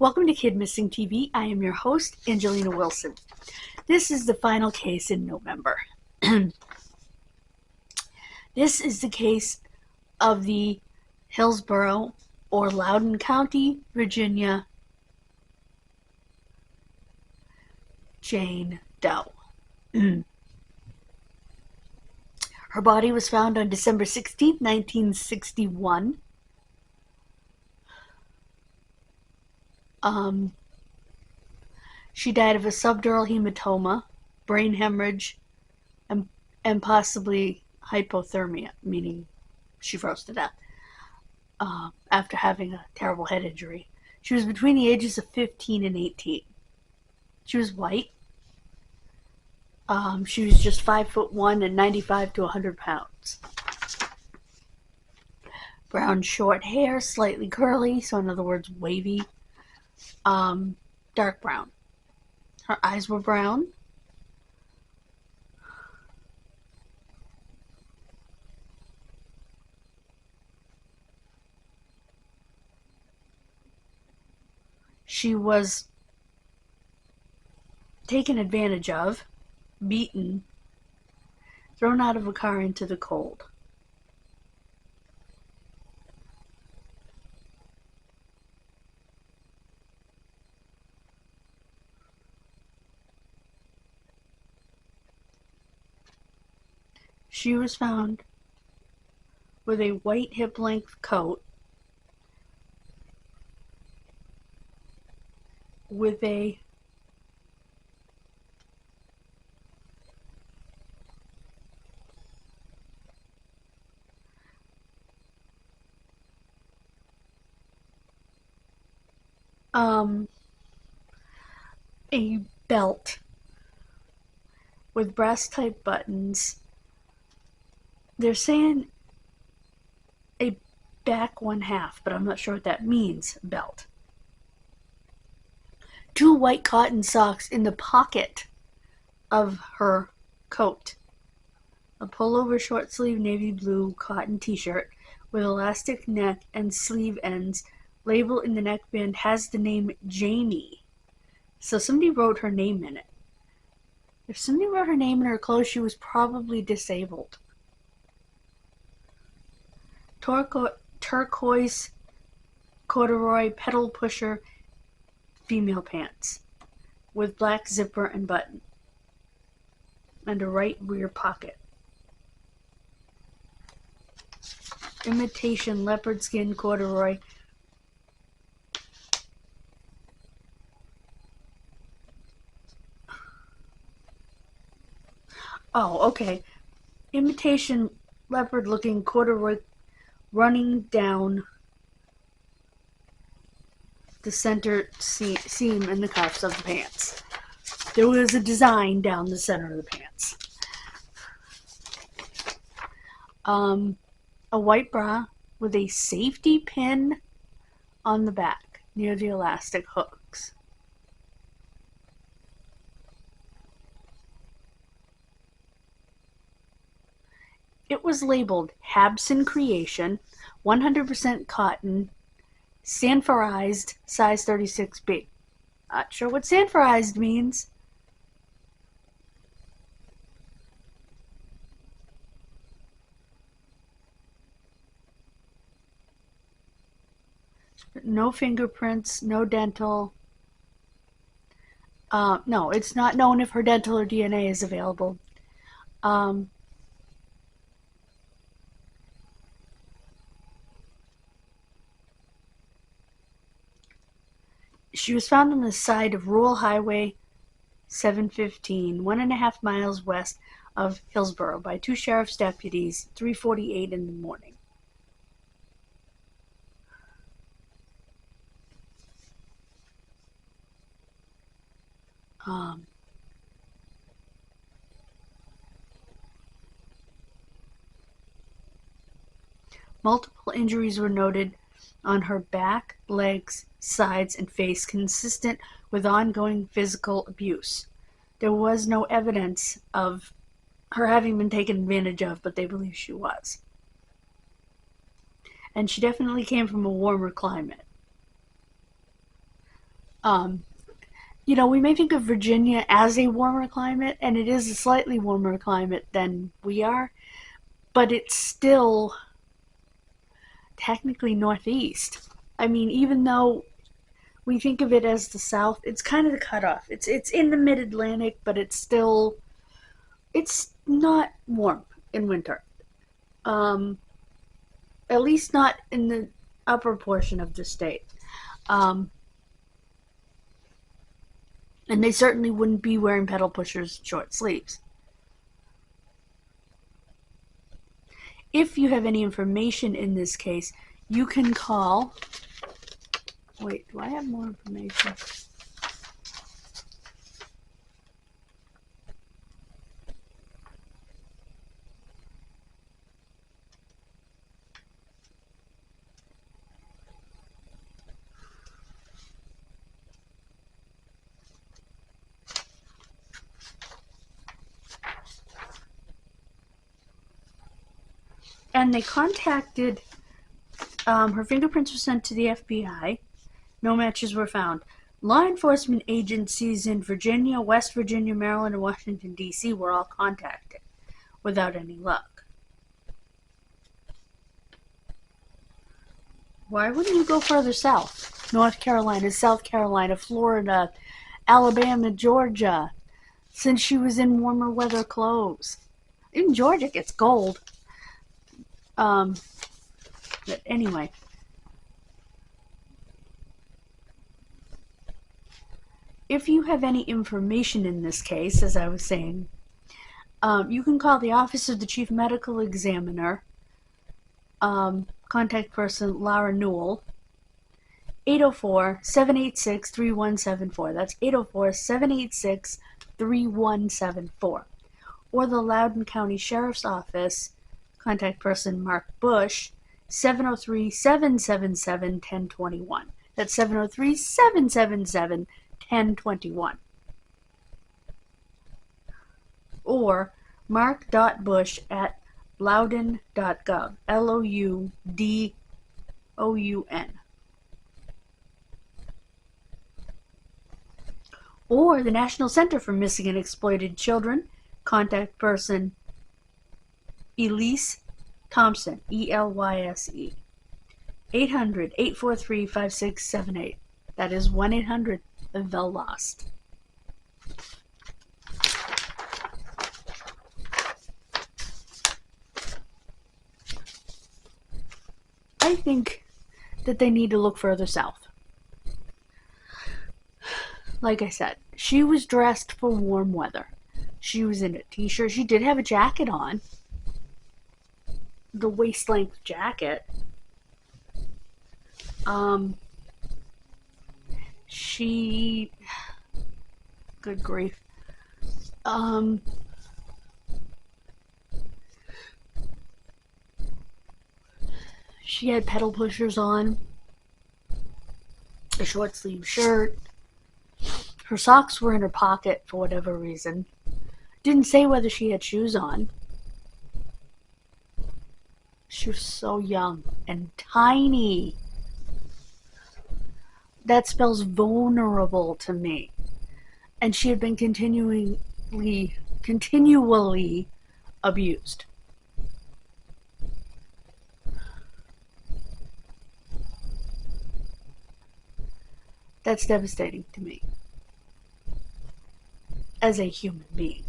Welcome to Kidmissing TV. I am your host, Angelina Wilson. This is the final case in November. This is the case of the Hillsborough or Loudoun County, Virginia, Jane Doe. Her body was found on December 16, 1961. She died of a subdural hematoma, brain hemorrhage, and possibly hypothermia, meaning she froze to death after having a terrible head injury. She was between the ages of 15 and 18. She was white. She was just 5'1" and 95 to 100 pounds. Brown short hair, slightly curly, so in other words, wavy. Dark brown. Her eyes were brown. She was taken advantage of, beaten, thrown out of a car into the cold. She was found with a white hip-length coat with a belt with brass-type buttons. They're saying a back 1/2, but I'm not sure what that means, belt. 2 white cotton socks in the pocket of her coat. A pullover short sleeve navy blue cotton t-shirt with elastic neck and sleeve ends. Label in the neckband has the name Jamie. So somebody wrote her name in it. If somebody wrote her name in her clothes, she was probably disabled. Turquoise corduroy pedal pusher female pants with black zipper and button and a right rear pocket. Imitation leopard skin corduroy imitation leopard looking corduroy running down the center seam in the cuffs of the pants. There was a design down the center of the pants. A white bra with a safety pin on the back near the elastic hooks. It was labeled Habson Creation, 100% cotton, sanforized, size 36B. Not sure what sanforized means. No fingerprints, no dental. No, it's not known if her dental or DNA is available. She was found on the side of Rural Highway 715, 1.5 miles west of Hillsborough, by 2 sheriff's deputies, 3:48 in the morning. Multiple injuries were noted on her back, legs, sides, and face, consistent with ongoing physical abuse. There was no evidence of her having been taken advantage of, but they believe she was. And she definitely came from a warmer climate. We may think of Virginia as a warmer climate, and it is a slightly warmer climate than we are, but it's still technically northeast. I mean, even though we think of it as the South, it's kind of the cutoff. It's in the mid-Atlantic, but it's not warm in winter. At least not in the upper portion of the state. And they certainly wouldn't be wearing pedal pushers and short sleeves. If you have any information in this case, you can call. Wait, do I have more information? And they contacted, her fingerprints were sent to the FBI. No matches were found. Law enforcement agencies in Virginia, West Virginia, Maryland, and Washington, D.C. were all contacted without any luck. Why wouldn't you go further south? North Carolina, South Carolina, Florida, Alabama, Georgia, since she was in warmer weather clothes. In Georgia, it gets cold. But anyway. If you have any information in this case, as I was saying, you can call the Office of the Chief Medical Examiner, contact person Lara Newell, 804-786-3174. That's 804-786-3174. Or the Loudoun County Sheriff's Office, contact person Mark Bush, 703-777-1021. That's 703-777-1021. Or mark.bush at loudoun.gov. LOUDOUN. Or the National Center for Missing and Exploited Children, contact person Elise Thompson, ELYSE, 800-843-5678. That is 1-800-THE-LOST. I think that they need to look further south. Like I said, she was dressed for warm weather. She was in a t-shirt. She did have a jacket on. The waist-length jacket. Good grief. She had pedal pushers on, a short sleeve shirt. Her socks were in her pocket for whatever reason. Didn't say whether she had shoes on. She was so young and tiny. That spells vulnerable to me. And she had been continually abused. That's devastating to me as a human being.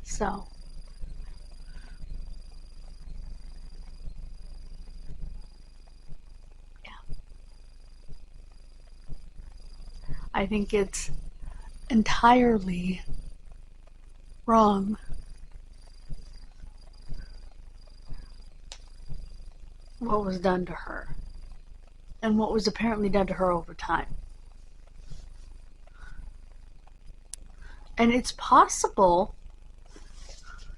So, yeah. I think it's entirely wrong what was done to her and what was apparently done to her over time. And it's possible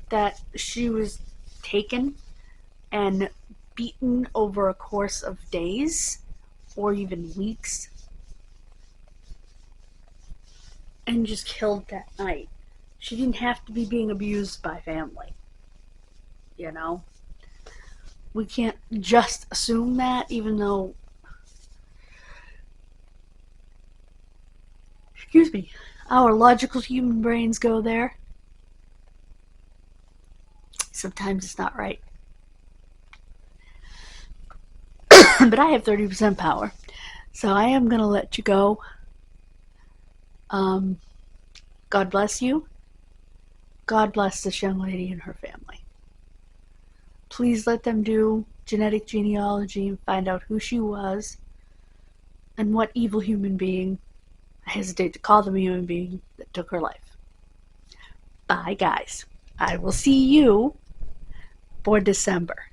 that she was taken and beaten over a course of days or even weeks and just killed that night. She didn't have to be being abused by family. You know? We can't just assume that, even though, excuse me, our logical human brains go there. Sometimes it's not right. But I have 30% power. So I am going to let you go. God bless you. God bless this young lady and her family. Please let them do genetic genealogy and find out who she was and what evil human being, I hesitate to call them a human being, that took her life. Bye, guys. I will see you for December.